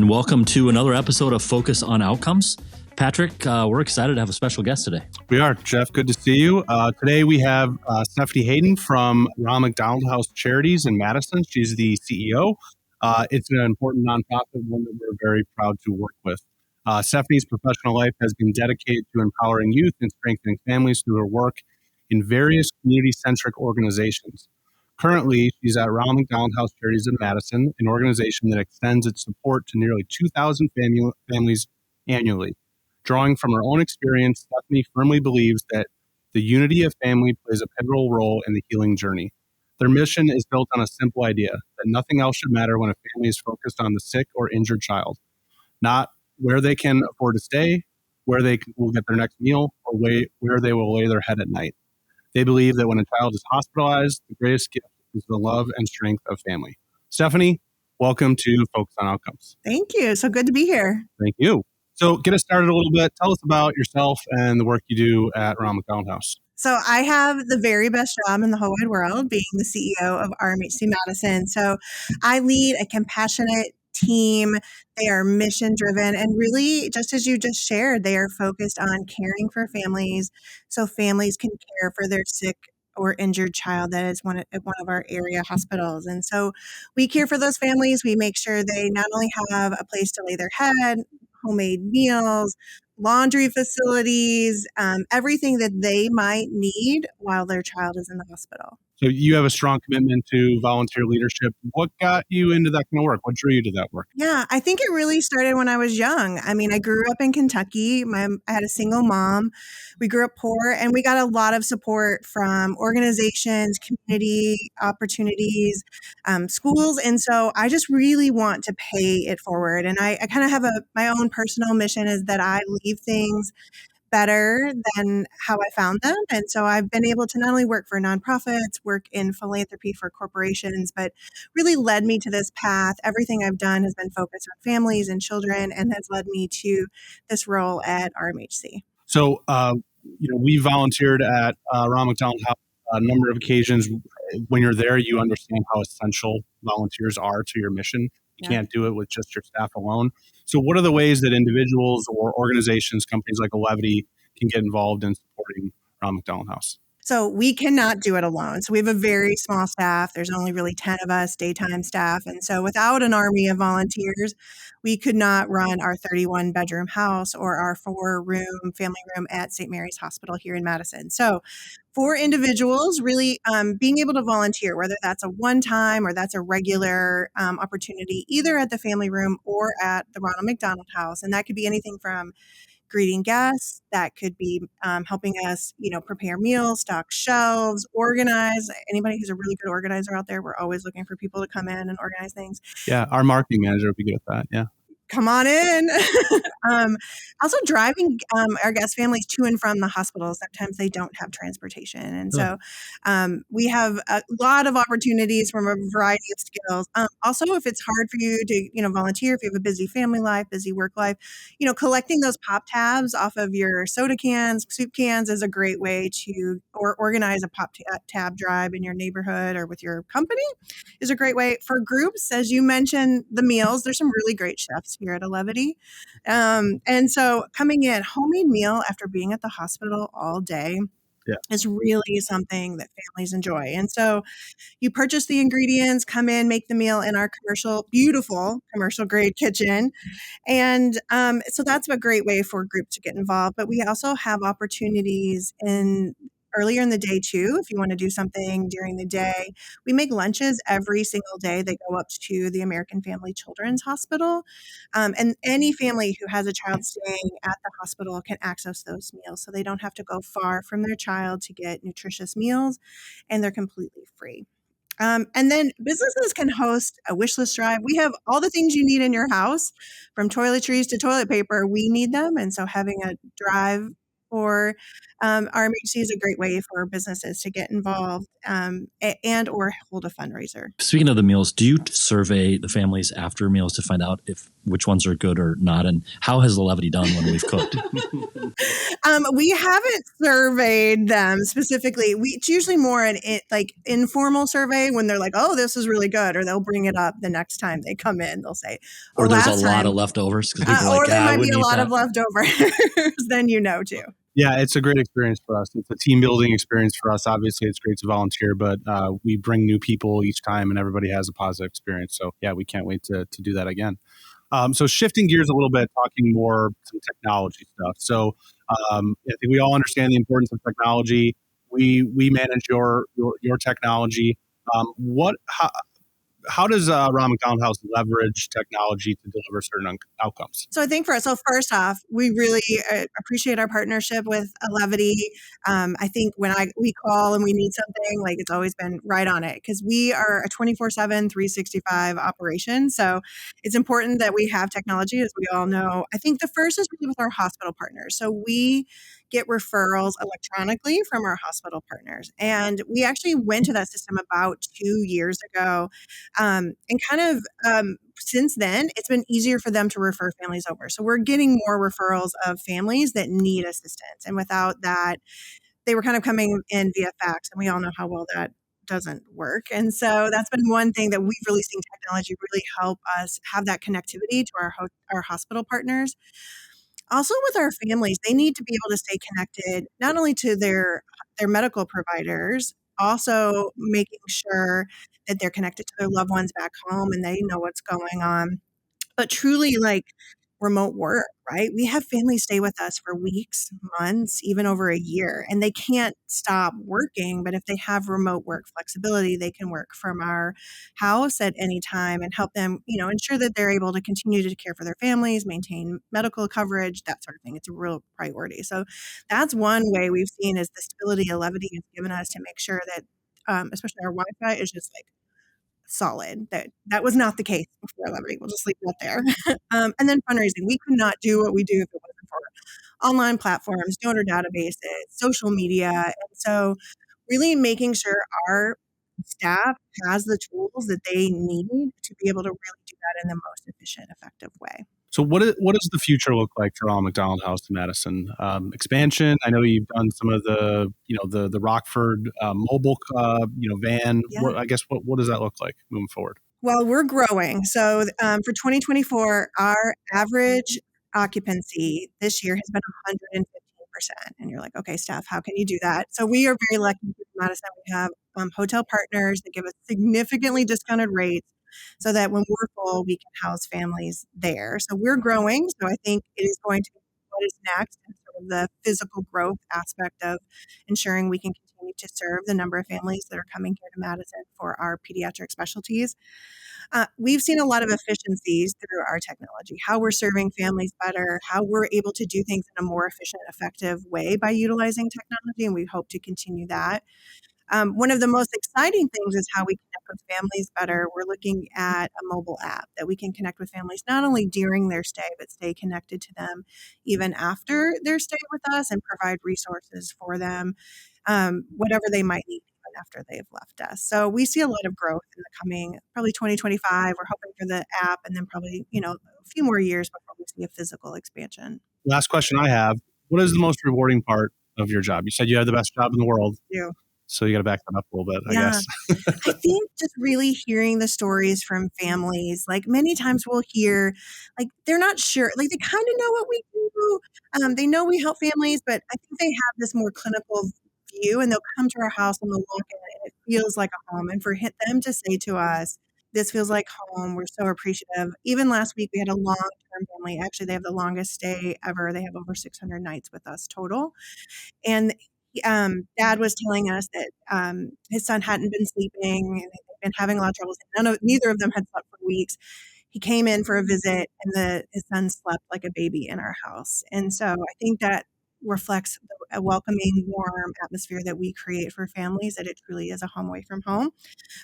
and welcome to another episode of Focus on Outcomes. Patrick, we're excited to have a special guest today. We are, Jeff. Good to see you. Today we have Stephanie Hayden from Ronald McDonald House Charities in Madison. She's the CEO. It's an important nonprofit, one that we're very proud to work with. Stephanie's professional life has been dedicated to empowering youth and strengthening families through her work in various community-centric organizations. Currently, she's at Ronald McDonald House Charities in Madison, an organization that extends its support to nearly 2,000 families annually. Drawing from her own experience, Stephanie firmly believes that the unity of family plays a pivotal role in the healing journey. Their mission is built on a simple idea that nothing else should matter when a family is focused on the sick or injured child, not where they can afford to stay, where they will get their next meal, or where they will lay their head at night. They believe that when a child is hospitalized, the greatest gift is the love and strength of family. Stephanie, welcome to Focus on Outcomes. Thank you. So good to be here. Thank you. So get us started a little bit. Tell us about yourself and the work you do at Ronald McDonald House. So I have the very best job in the whole wide world, being the CEO of RMHC Madison. So I lead a compassionate team. They are mission driven, and really, just as you just shared, they are focused on caring for families so families can care for their sick or injured child that is at one of our area hospitals. And so we care for those families. We make sure they not only have a place to lay their head, homemade meals, laundry facilities, everything that they might need while their child is in the hospital. So you have a strong commitment to volunteer leadership. What got you into that kind of work? What drew you to that work? Yeah, I think it really started when I was young. I mean, I grew up in Kentucky. I had a single mom. We grew up poor, and we got a lot of support from organizations, community opportunities, schools. And so I just really want to pay it forward. And I kind of have my own personal mission is that I leave things better than how I found them. And so I've been able to not only work for nonprofits, work in philanthropy for corporations, but really led me to this path. Everything I've done has been focused on families and children and has led me to this role at RMHC. So, we volunteered at Ronald McDonald House a number of occasions. When you're there, you understand how essential volunteers are to your mission. You can't do it with just your staff alone. So what are the ways that individuals or organizations, companies like Levity, can get involved in supporting Ronald McDonald House? So we cannot do it alone. So we have a very small staff. There's only really 10 of us, daytime staff. And so without an army of volunteers, we could not run our 31-bedroom house or our 4-room family room at St. Mary's Hospital here in Madison. So for individuals, really being able to volunteer, whether that's a one-time or that's a regular opportunity, either at the family room or at the Ronald McDonald House. And that could be anything from greeting guests, that could be helping us, prepare meals, stock shelves, organize. Anybody who's a really good organizer out there, we're always looking for people to come in and organize things. Yeah, our marketing manager would be good at that. Yeah. Come on in. Also driving our guest families to and from the hospital. Sometimes they don't have transportation. And so we have a lot of opportunities from a variety of skills. Also, if it's hard for you to, volunteer, if you have a busy family life, busy work life, collecting those pop tabs off of your soda cans, soup cans is a great way to, or organize a pop tab drive in your neighborhood or with your company is a great way. For groups, as you mentioned, the meals, there's some really great chefs here at Levity. And so coming in, homemade meal after being at the hospital all day is really something that families enjoy. And so you purchase the ingredients, come in, make the meal in our beautiful commercial grade kitchen. And so that's a great way for groups to get involved. But we also have opportunities earlier in the day too, if you want to do something during the day. We make lunches every single day that go up to the American Family Children's Hospital. And any family who has a child staying at the hospital can access those meals. So they don't have to go far from their child to get nutritious meals, and they're completely free. And then businesses can host a wish list drive. We have all the things you need in your house, from toiletries to toilet paper. We need them. And so having a drive or RMHC is a great way for businesses to get involved and or hold a fundraiser. Speaking of the meals, do you survey the families after meals to find out if which ones are good or not? And how has the Levity done when we've cooked? We haven't surveyed them specifically. It's usually more an informal survey when they're like, "Oh, this is really good," or they'll bring it up the next time they come in. They'll say, or there's a lot of leftovers because people are or like, there I might be a lot that. of leftovers. Then too. Yeah, it's a great experience for us. It's a team building experience for us. Obviously, it's great to volunteer, but we bring new people each time, and everybody has a positive experience. So yeah, we can't wait to do that again. So shifting gears a little bit, talking more some technology stuff. So I think we all understand the importance of technology. We manage your technology. How does Ronald McDonald House leverage technology to deliver certain outcomes? So I think first off, we really appreciate our partnership with Levity. I think when we call and we need something, like it's always been right on it because we are a 24/7, 365 operation. So it's important that we have technology, as we all know. I think the first is really with our hospital partners. So we get referrals electronically from our hospital partners. And we actually went to that system about 2 years ago. And since then, it's been easier for them to refer families over. So we're getting more referrals of families that need assistance. And without that, they were kind of coming in via fax. And we all know how well that doesn't work. And so that's been one thing that we've really seen technology really help us have that connectivity to our hospital partners. Also with our families, they need to be able to stay connected, not only to their medical providers, also making sure that they're connected to their loved ones back home and they know what's going on. But truly like remote work, right? We have families stay with us for weeks, months, even over a year, and they can't stop working. But if they have remote work flexibility, they can work from our house at any time and help them, ensure that they're able to continue to care for their families, maintain medical coverage, that sort of thing. It's a real priority. So that's one way we've seen is the stability of Levity has given us to make sure that, especially our Wi-Fi is just like solid. That was not the case before Levity. We'll just leave that there. And then fundraising. We could not do what we do if it wasn't for online platforms, donor databases, social media. And so really making sure our staff has the tools that they need to be able to really do that in the most efficient, effective way. So what does the future look like for Ronald McDonald House in Madison? Expansion. I know you've done some of the Rockford mobile van. Yeah. What does that look like moving forward? Well, we're growing. So for 2024, our average occupancy this year has been 115%. And you're like, okay, Steph, how can you do that? So we are very lucky in Madison. We have hotel partners that give us significantly discounted rates so that when we're full, we can house families there. So we're growing. So I think it is going to be what is next in sort of the physical growth aspect of ensuring we can continue to serve the number of families that are coming here to Madison for our pediatric specialties. We've seen a lot of efficiencies through our technology, how we're serving families better, how we're able to do things in a more efficient, effective way by utilizing technology, and we hope to continue that. One of the most exciting things is how we connect with families better. We're looking at a mobile app that we can connect with families not only during their stay, but stay connected to them even after their stay with us and provide resources for them, whatever they might need even after they've left us. So we see a lot of growth in the coming, probably 2025. We're hoping for the app and then probably, a few more years before we see a physical expansion. Last question I have. What is the most rewarding part of your job? You said you have the best job in the world. Yeah. So you got to back that up a little bit, I guess. I think just really hearing the stories from families, like many times we'll hear, like they're not sure, like they kind of know what we do. They know we help families, but I think they have this more clinical view and they'll come to our house and they'll walk in and it feels like a home. And for them to say to us, this feels like home, we're so appreciative. Even last week, we had a long-term family. Actually, they have the longest stay ever. They have over 600 nights with us total. And Dad was telling us that his son hadn't been sleeping and they'd been having a lot of troubles. Neither of them had slept for weeks. He came in for a visit and his son slept like a baby in our house. And so I think that reflects a welcoming, warm atmosphere that we create for families, that it truly is a home away from home.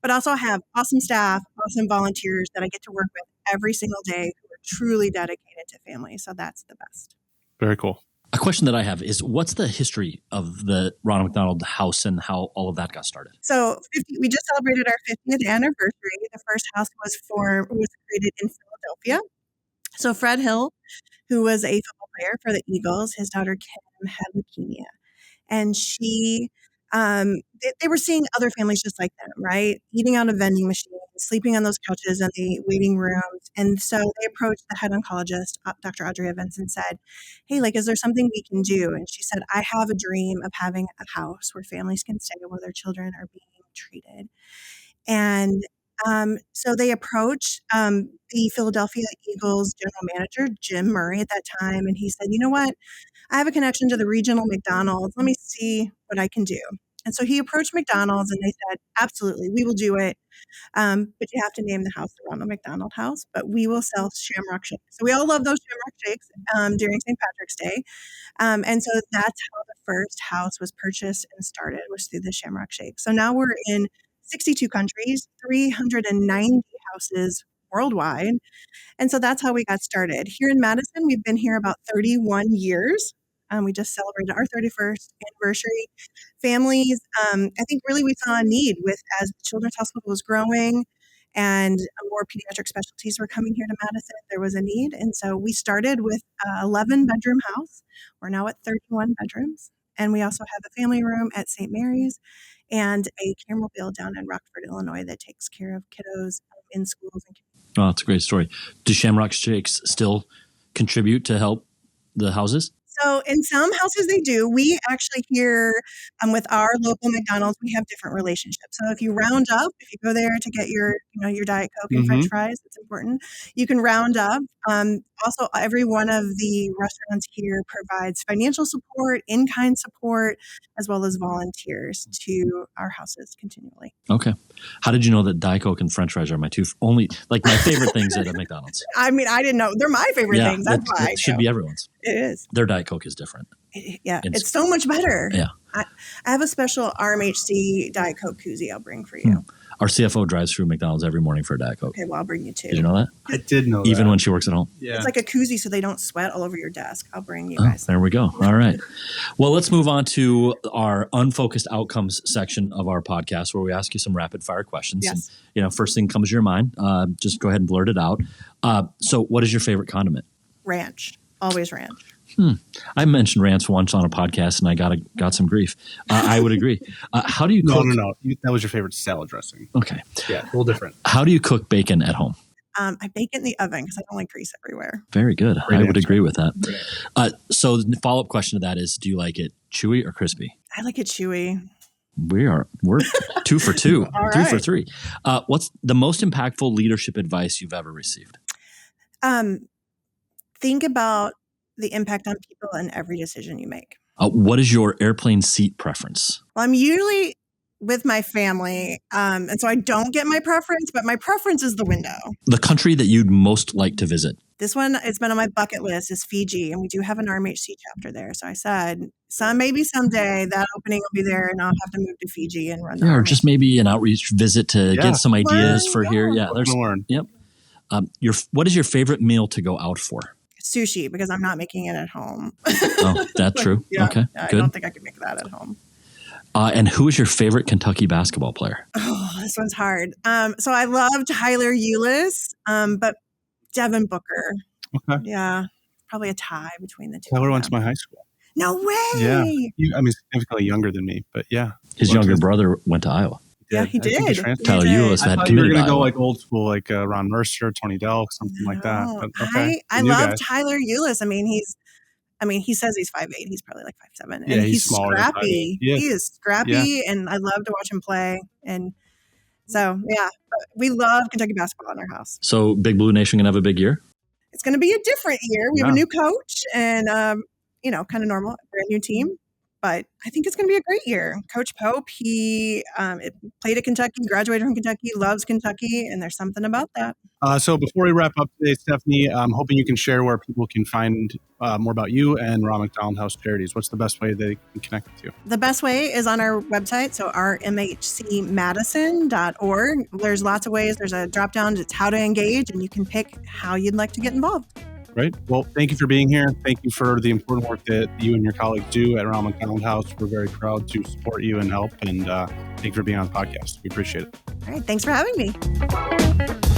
But also have awesome staff, awesome volunteers that I get to work with every single day who are truly dedicated to families. So that's the best. Very cool. A question that I have is, what's the history of the Ronald McDonald House and how all of that got started? So we just celebrated our 50th anniversary. The first house was created in Philadelphia. So Fred Hill, who was a football player for the Eagles, his daughter Kim had leukemia. And they were seeing other families just like them, right? Eating out of vending machines, sleeping on those couches in the waiting rooms. And so they approached the head oncologist, Dr. Audrey Evans, and said, hey, like, is there something we can do? And she said, I have a dream of having a house where families can stay where their children are being treated. And so they approached the Philadelphia Eagles general manager, Jim Murray, at that time. And he said, you know what? I have a connection to the regional McDonald's. Let me see what I can do. And so he approached McDonald's and they said, absolutely, we will do it. But you have to name the house the Ronald McDonald House, but we will sell Shamrock Shakes. So we all love those Shamrock Shakes during St. Patrick's Day. And so that's how the first house was purchased and started, was through the Shamrock Shakes. So now we're in 62 countries, 390 houses worldwide. And so that's how we got started. Here in Madison, we've been here about 31 years. We just celebrated our 31st anniversary. Families, I think really we saw a need as the Children's Hospital was growing and more pediatric specialties were coming here to Madison, there was a need. And so we started with an 11-bedroom house. We're now at 31 bedrooms. And we also have a family room at St. Mary's and a Caramel down in Rockford, Illinois, that takes care of kiddos in schools. Oh, that's a great story. Do Shamrock Shakes still contribute to help the houses? So in some houses they do. We actually here with our local McDonald's, we have different relationships. So if you round up, if you go there to get your Diet Coke and French fries, it's important. You can round up. Also, every one of the restaurants here provides financial support, in-kind support, as well as volunteers to our houses continually. Okay. How did you know that Diet Coke and French fries are my my favorite things at a McDonald's? I mean, I didn't know. They're my favorite things. That's why. It should be everyone's. It is. Their Diet Coke is different. It's so much better. Yeah. I have a special RMHC Diet Coke koozie I'll bring for you. Our CFO drives through McDonald's every morning for a Diet Coke. Okay, well, I'll bring you two. Did you know that? I did know that. Even when she works at home? Yeah. It's like a koozie so they don't sweat all over your desk. I'll bring you guys. There we go. All right. Well, let's move on to our unfocused outcomes section of our podcast, where we ask you some rapid fire questions. Yes. And, first thing comes to your mind, just go ahead and blurt it out. So what is your favorite condiment? Ranch. Always ranch. I mentioned ranch once on a podcast and I got some grief. I would agree. How do you cook? No. That was your favorite salad dressing. Okay. Yeah, a little different. How do you cook bacon at home? I bake it in the oven because I don't like grease everywhere. Very good. Great I would answer. agree with that. So the follow-up question to that is, do you like it chewy or crispy? I like it chewy. We're 2 for 2, All 3 for right. 3. What's the most impactful leadership advice you've ever received? Think about the impact on people in every decision you make. What is your airplane seat preference? Well, I'm usually with my family, and so I don't get my preference, but my preference is the window. The country that you'd most like to visit? This one, it's been on my bucket list, is Fiji, and we do have an RMHC chapter there. So I said, maybe someday that opening will be there, and I'll have to move to Fiji and run. Or just maybe an outreach visit to get some ideas for here. Yeah, there's learn. Yep. What is your favorite meal to go out for? Sushi, because I'm not making it at home. Oh, that's true. Yeah, Okay, I good. don't think I could make that at home. And who is your favorite Kentucky basketball player? Oh, this one's hard. So I love Tyler Eulis, but Devin Booker. Okay. Yeah, probably a tie between the two. Tyler went to my high school. No way. Yeah. Significantly younger than me, but yeah. His younger brother went to Iowa. Yeah, he I think did. transferred. Tyler Eulis I had thought you were committed going to go Iowa. like old school, like Ron Mercer, Tony Delk, something like that. No, But, okay. I New love guys. Tyler Eulis. He says he's 5'8". He's probably like 5'7". Yeah, And he's he's smaller than scrappy. 5'8". Yeah. He is scrappy, and I love to watch him play. And so, yeah, but we love Kentucky basketball in our house. So Big Blue Nation going to have a big year? It's going to be a different year. We have a Yeah. new coach and, kind of normal, brand new team. But I think it's going to be a great year. Coach Pope, he played at Kentucky, graduated from Kentucky, loves Kentucky, and there's something about that. So before we wrap up today, Stephanie, I'm hoping you can share where people can find more about you and Ronald McDonald House Charities. What's the best way they can connect with you? The best way is on our website, so rmhcmadison.org. There's lots of ways. There's a drop down. It's how to engage, and you can pick how you'd like to get involved. Right. Well, thank you for being here. Thank you for the important work that you and your colleagues do at Ronald McDonald House. We're very proud to support you and help. And thank you for being on the podcast. We appreciate it. All right. Thanks for having me.